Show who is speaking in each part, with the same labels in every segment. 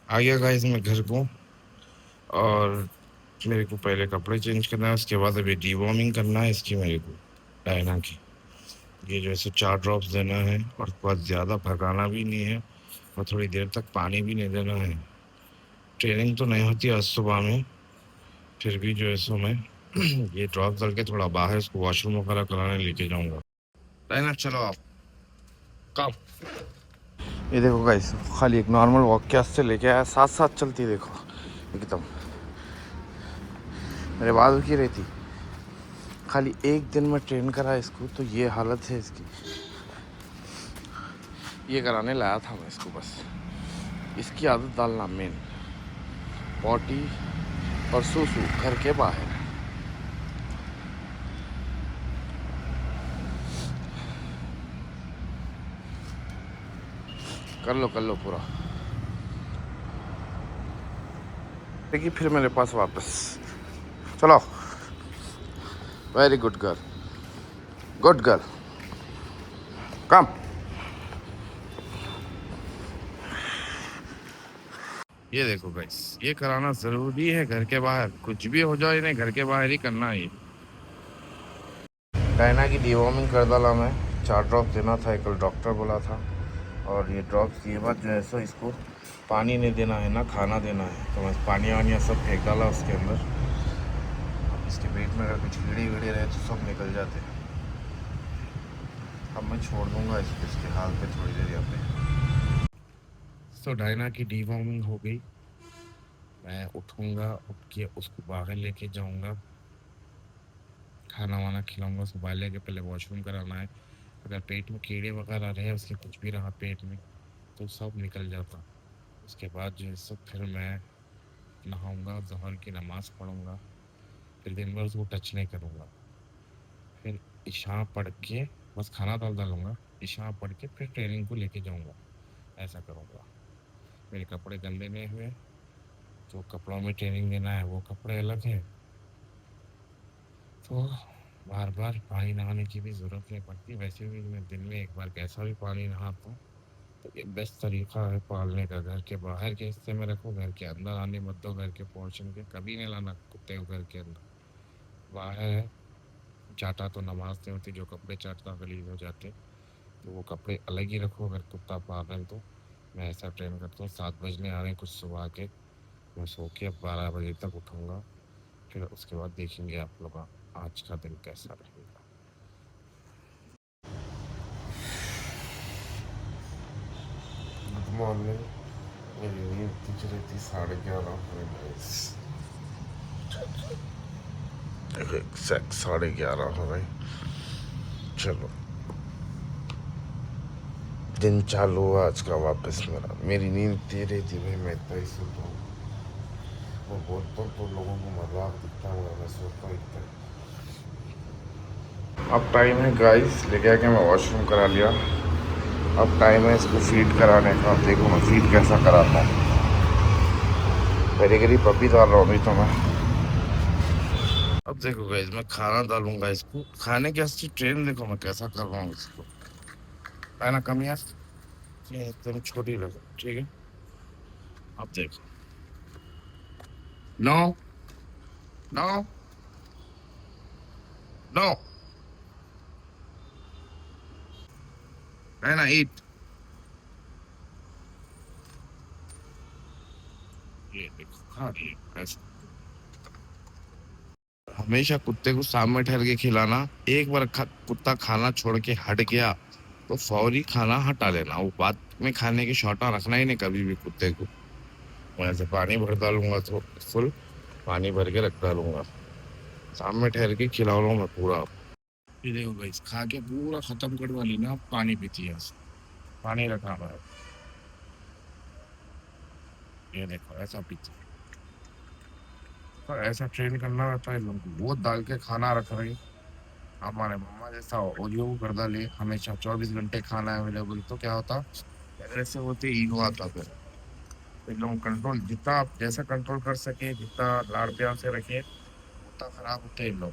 Speaker 1: आ गया गाइस मैं घर को। और मेरे को पहले कपड़े चेंज करना है, उसके बाद अभी डीवॉर्मिंग करना है इसकी मेरे को, डायना की। ये जो ऐसे 4 ड्रॉप्स देना है और बहुत ज़्यादा भगाना भी नहीं है और थोड़ी देर तक पानी भी नहीं देना है। ट्रेनिंग तो नहीं होती आज सुबह में, फिर भी जो है सो मैं ये ड्रॉप डाल के थोड़ा बाहर इसको वॉशरूम वगैरह कराने लेके जाऊंगा। डायना चलो आप कब। ये देखो गाइस, खाली एक नॉर्मल वॉक के से लेके आया, साथ साथ चलती है देखो एकदम। मेरे बाल की रहती, खाली एक दिन में ट्रेन करा इसको तो ये हालत है इसकी। ये कराने लाया था मैं इसको, बस इसकी आदत डालना मेन। पॉटी और सूसू घर के बाहर। कर लो पूरा, देखिए फिर मेरे पास वापस। चलो, very good girl, good girl, come. ये देखो गाइस, ये कराना जरूरी है घर के बाहर, कुछ भी हो जाए इन्हें घर के बाहर ही करना है। डायना की डिवॉर्मिंग कर डाला मैं, 4 ड्रॉप देना था, कल डॉक्टर बोला था। और ये ड्रॉप्स दिए बाद जो है सो इसको पानी नहीं देना है ना खाना देना है, तो मैं पानी वानिया सब फेंक डाला उसके अंदर। अब इसके पेट में अगर कुछ कीड़े वीड़े रहे तो सब निकल जाते हैं। अब मैं छोड़ दूंगा इसको इसके हाल पे थोड़ी देर यहाँ पे। तो डायना की डिवॉर्मिंग हो गई, मैं उठूंगा, उठ के उसको बाहर लेके जाऊंगा, खाना वाना खिलाऊंगा उसको। बाहर लेके पहले वॉशरूम कराना है, अगर पेट में कीड़े वगैरह रहे, उसके कुछ भी रहा पेट में तो सब निकल जाता। उसके बाद जो है सब फिर मैं नहाऊंगा, ज़ोहर की नमाज़ पढ़ूंगा, फिर दिन भर उसको टच नहीं करूँगा। फिर इशा पढ़ के बस खाना डालूंगा, इशा पढ़ के फिर ट्रेनिंग को लेके जाऊंगा। ऐसा करूँगा। मेरे कपड़े गंदे नहीं हुए, जो कपड़ों में ट्रेनिंग देना है वो कपड़े अलग हैं, तो बार बार पानी नहाने की भी ज़रूरत नहीं पड़ती। वैसे भी मैं दिन में एक बार कैसा भी पानी नहाता हूँ। तो ये बेस्ट तरीका है पालने का। घर के बाहर के हिस्से में रखो, घर के अंदर आने मत दो। घर के पोर्शन के कभी नहीं लाना कुत्ते को घर के अंदर। बाहर है, चाटा तो नमाज नहीं होती, जो कपड़े चाटता गलीज हो जाते, तो वो कपड़े अलग ही रखो अगर कुत्ता पाल रहे हैं तो। मैं ऐसा ट्रेन करता हूँ। 7 बजने आ रहे हैं कुछ सुबह के, मैं सो के अब 12 बजे तक उठूँगा, फिर उसके बाद देखेंगे आप लोग आज का दिन कैसा रहेगा। Good morning. मेरी नींद तुझ रही थी 11:30 एग्जैक्ट 11:30 हो गए। चलो, दिन चालू हुआ आज का वापस मेरा। मेरी नींद तेरे थी भाई, मैं इतना ही सोता हूँ। मैं बोलता हूँ तो लोगों को मजाक दिखता हूँ, मैं सोता हूँ इतना। अब टाइम है गाइस, लेके आके मैं वॉशरूम करा लिया। अब टाइम है इसको फीड कराने का। अब देखो मैं फीड कैसा कराता हूँ। पेडिग्री पपी डाल रहा हूँ अभी तो मैं। अब देखो गाइस, मैं खाना डालूंगा इसको, खाने के अच्छी ट्रेन देखो मैं कैसा कर रहा हूँ इसको। है ना कम यार, ये एकदम छोटी लगे, ठीक है। अब देखो, नो नो नो, है ना ईट। ये देखो खा रही है ऐसा। हमेशा कुत्ते को सामने ठहर के खिलाना। एक बार कुत्ता खाना छोड़ के हट गया तो फौरी खाना हटा लेना, वो बाद में खाने की शॉटा रखना ही नहीं कभी भी कुत्ते को। मैं ऐसे पानी भर डालूंगा तो फुल पानी भर के रख डालूंगा, सामने ठहर के खिला लूँ मैं पूरा। ये देखो भाई, खा के पूरा खत्म कर वाली ना, पानी पीती है, पानी रखा हुआ है। ये देखो ऐसा पीती है। तो ऐसा ट्रेन करना रहता है लोगों को, वो डाल के खाना रख रही। हमारे मम्मा जैसा ओलियो कर डाले, हमेशा 24 घंटे खाना अवेलेबल, तो क्या होता, ऐसे होते ईगो आता फिर। एकदम कंट्रोल, जितना आप जैसा कंट्रोल कर सके, जितना लाड़ प्यार से रखे, उतना खराब होते हैं इन लोग।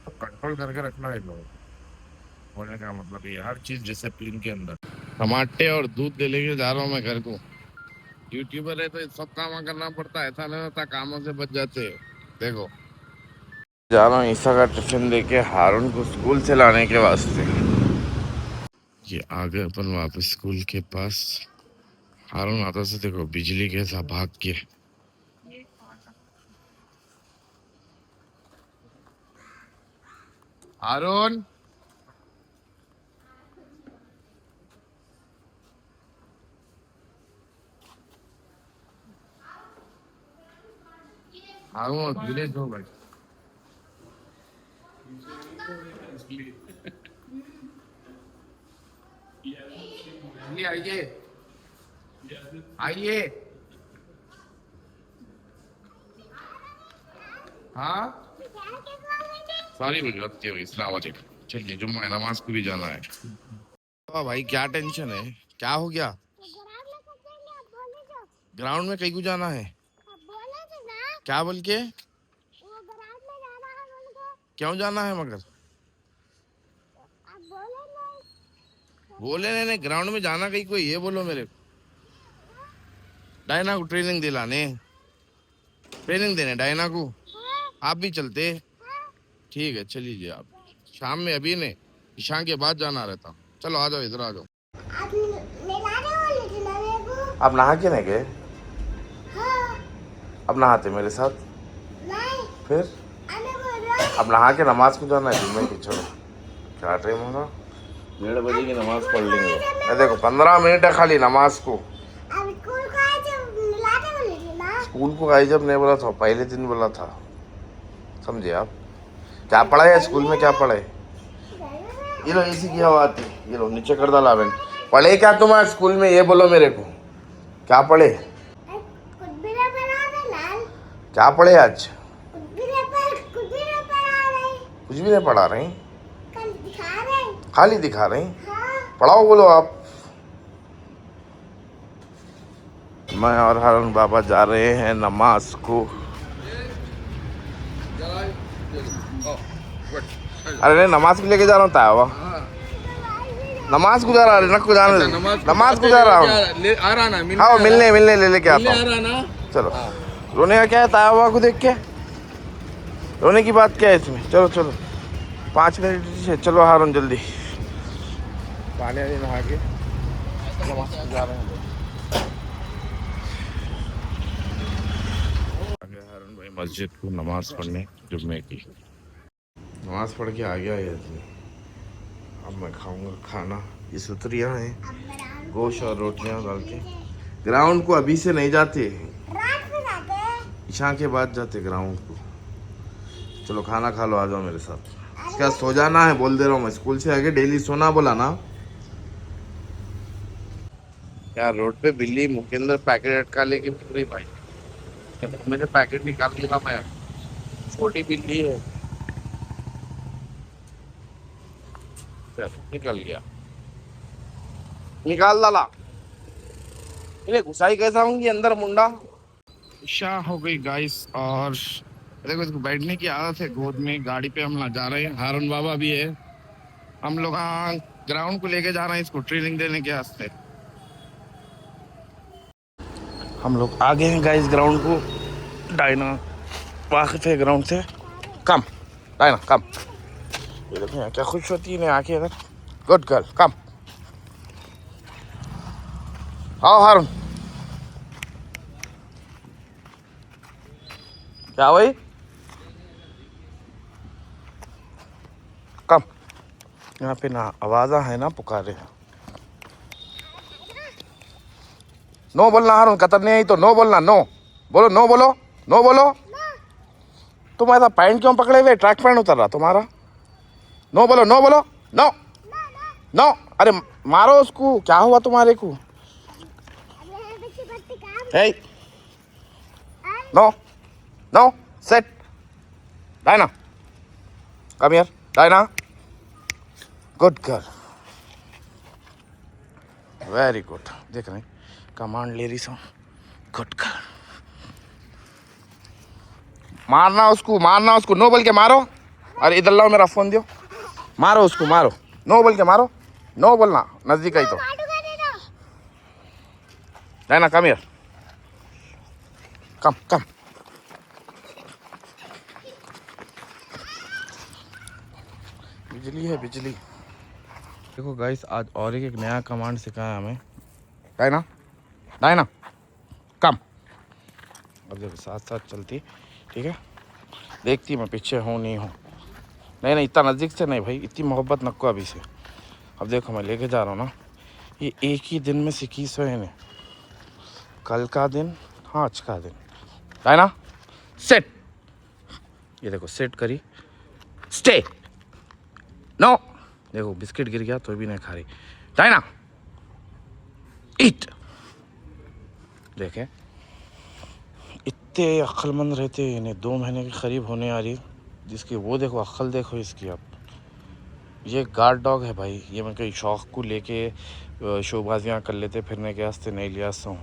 Speaker 1: तो कंट्रोल करके रखना है इन लोगों को। बोलने का मतलब ये हर चीज डिसिप्लिन के अंदर। टमाटे और दूध ले लेके जा रहा हूँ मैं घर को। यूट्यूबर है तो सब काम करना पड़ता है, ऐसा नहीं होता कामों से बच जाते हैं। देखो जा रहा हूँ ईसा का टिफिन लेके हारून को स्कूल से लाने के वास्ते। ये आ गए अपन वापस स्कूल के पास। हारून आता से देखो बिजली कैसा भाग के। हारून हारून धीरे दो भाई। ये आइए आइए। हाँ सॉरी मुझे लगती है इस्लाम वालेकुम। चलिए जुम्मा है, नमाज को भी जाना है। तो भाई क्या टेंशन है, क्या हो गया? ग्राउंड में कहीं को जाना है? क्या बोल के? क्यों जाना है मगर? बोले नहीं ग्राउंड में जाना कहीं को, ये बोलो मेरे को। डायना को ट्रेनिंग दिलाने, ट्रेनिंग देने डायना को। आप भी चलते? ठीक है चलिए आप। शाम में अभी नहीं, ईशान के बाद जाना रहता। चलो आ जाओ, इधर आ जाओ। आप नहा के नहीं गए? हाँ। अब नहाते मेरे साथ? नहीं। फिर अब नहा के नमाज को जाना है जुम्मे की। चलो क्या टाइम होगा, 1:30 बजे की नमाज पढ़ लेंगे। देखो 15 मिनट है खाली नमाज को। स्कूल को आई जब नहीं बोला था, पहले दिन बोला था, समझे आप? क्या पढ़ा है स्कूल में, क्या पढ़े? ये लो इसी की हवा आती, ये लो नीचे कर डाला मैंने। पढ़े क्या तुम्हारे स्कूल में, ये बोलो मेरे को, क्या पढ़े? क्या पढ़े आज? कुछ भी नहीं पढ़ा रही, खाली दिखा रही। पढ़ाओ बोलो आप। मैं और हारून बाबा जा रहे हैं नमाज को। अरे नहीं नमाज को लेके जा रहा हूँ ताया। नमाज को जा रहा है, को जाने नमाज को जा रहा हूँ। हाँ मिलने ले लेके आता हूँ। चलो रोने का क्या है ताया हुआ को देख के, रोने की बात क्या है इसमें? चलो चलो 5 मिनट से। चलो हारून जल्दी पानी नहा के नमाज को जा रहे हैं। हारून भाई मस्जिद को नमाज पढ़ने जुम्मे की। नमाज पढ़ के आ गया है। अब मैं खाऊंगा खाना। ये सुतरियाँ हैं, गोश्त और रोटियाँ डाल के। ग्राउंड को अभी से नहीं जाते, ईशा के बाद जाते ग्राउंड को। चलो खाना खा लो, आ जाओ मेरे साथ। क्या सो जाना है बोल दे रहा हूँ मैं, स्कूल से आके डेली सोना बोला ना। यार रोड पे बिल्ली मुंह के अंदर पैकेट अटका लेके फिर रही भाई। मैंने पैकेट निकाल लिया, मैं छोटी बिल्ली है, निकल गया, निकाल डाला। इन्हें घुसाई कैसा होंगी अंदर मुंडा। इशा हो गई गाइस, और देखो इसको बैठने की आदत है गोद में। गाड़ी पे हम जा रहे हैं, हारून बाबा भी है। हम लोग ग्राउंड को लेके जा रहे हैं इसको ट्रेनिंग देने के वास्ते। हम लोग आ गए हैं गाइस ग्राउंड को। डायना वाकिफ है ग्राउंड से। कम डायना कम। ये देखो क्या खुश होती है आके इधर। गुड गर्ल कम। आओ हारून। क्या भाई कम। यहाँ पे ना आवाज़ा है ना पुकारे। नो बोलना हारून, कतर नहीं आई तो नो बोलना। नो बोलो, नो बोलो, नो बोलो। तुम ऐसा पैंट क्यों पकड़े हुए, ट्रैक पैंट उतर रहा तुम्हारा। नो बोलो, नो बोलो, नो नो। अरे मारो उसको, क्या हुआ तुम्हारे को? Hey, no, no, sit. Dinah, come here. Dinah, good girl. Very good. देख रहे हैं, कमांड ले रही सो। Good girl. मारना उसको, नो बोल के मारो। अरे इधर लाओ, मेरा फोन दियो। मारो उसको, मारो, नो बोल के मारो। नो बोलना, नजदीक आई तो। Dinah, come here. कम कम। बिजली है बिजली। देखो गाइस, आज और एक नया कमांड सिखाया हमें। डायना, डायना कम। अब देखो साथ साथ चलती, ठीक है। देखती मैं पीछे हूँ नहीं हूँ। नहीं नहीं, इतना नज़दीक से नहीं भाई, इतनी मोहब्बत नको अभी से। अब देखो मैं लेके जा रहा हूँ ना, ये एक ही दिन में सीखी सो है। कल का दिन, हाँ आज का दिन। Diana set. ये देखो सेट करी, स्टे। नो, देखो बिस्किट गिर गया तो भी नहीं खा रही। डायना ईट। देखे इतने अक्लमंद रहते हैं। इन्हें 2 महीने के करीब होने आ रही, जिसकी वो देखो अक्ल देखो इसकी। अब ये गार्ड डॉग है भाई। ये मैं कहीं शौक को लेके शोबाजियाँ कर लेते फिरने के वास्ते नहीं लिया हूँ।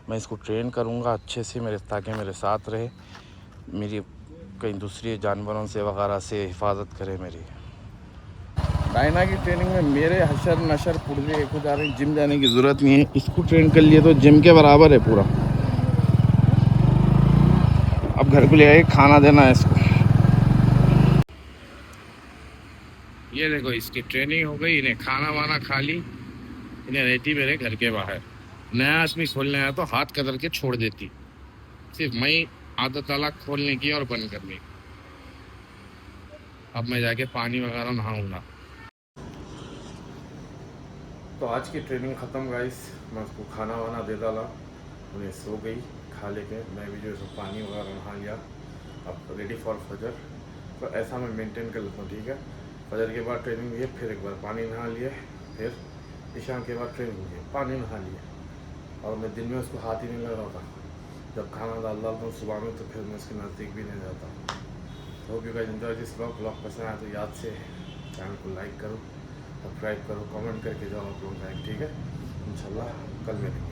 Speaker 1: मैं इसको ट्रेन करूँगा अच्छे से मेरे, ताकि मेरे साथ रहे, मेरी कहीं दूसरी जानवरों से वगैरह से हिफाजत करे मेरी। डायना की ट्रेनिंग में मेरे हशर नशर पुर्जे एक हो जा रहे हैं। जिम जाने की ज़रूरत नहीं है, इसको ट्रेन कर लिए तो जिम के बराबर है पूरा। अब घर को ले आए, खाना देना है इसको। ये देखो इसकी ट्रेनिंग हो गई, इन्हें खाना वाना खा ली। इन्हें रहती मेरे घर के बाहर। नया आदमी खोलने आया तो हाथ कदर के छोड़ देती। सिर्फ मैं आदत वाला खोलने की और बंद करने की। अब मैं जाके पानी वगैरह नहाऊंगा। तो आज की ट्रेनिंग ख़त्म गाइस। मैं उसको खाना वाना दे डाला, उन्हें सो गई खा लेके। मैं भी जो है पानी वगैरह नहा लिया। अब रेडी फॉर फजर। तो ऐसा मैं मेंटेन कर लेता हूँ, ठीक है। फजर के बाद ट्रेनिंग लिए, फिर एक बार पानी नहा लिए, फिर ईशान के बाद ट्रेनिंग लिए, पानी नहा लिए। और मैं दिन में उसको हाथ ही नहीं लगा था। जब खाना डालता हूँ सुबह में, तो फिर मैं उसके नज़दीक भी नहीं जाता। तो hope you guys enjoy this vlog पसंद आया तो याद से चैनल को लाइक करो, सब्सक्राइब करो, कमेंट करके जाओ आप लोग, ठीक है। इंशाल्लाह कल मिलेंगे।